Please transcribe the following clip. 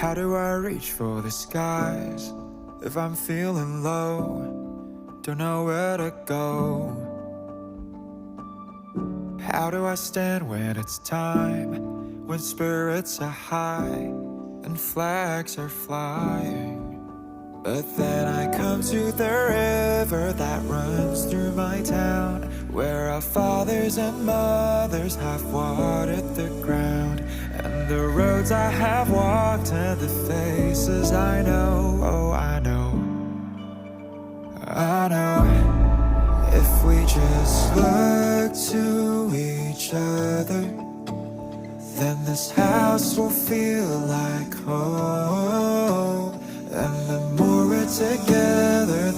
How do I reach for the skies if I'm feeling low? Don't know where to go. How do I stand when it's time, when spirits are high and flags are flying? But then I come to the river that runs through my town, where our fathers and mothers have watered the ground, and the roads I have walked and the faces I know. Oh, I know, I know. If we just look to each other, then this house will feel like home. And the more we're together,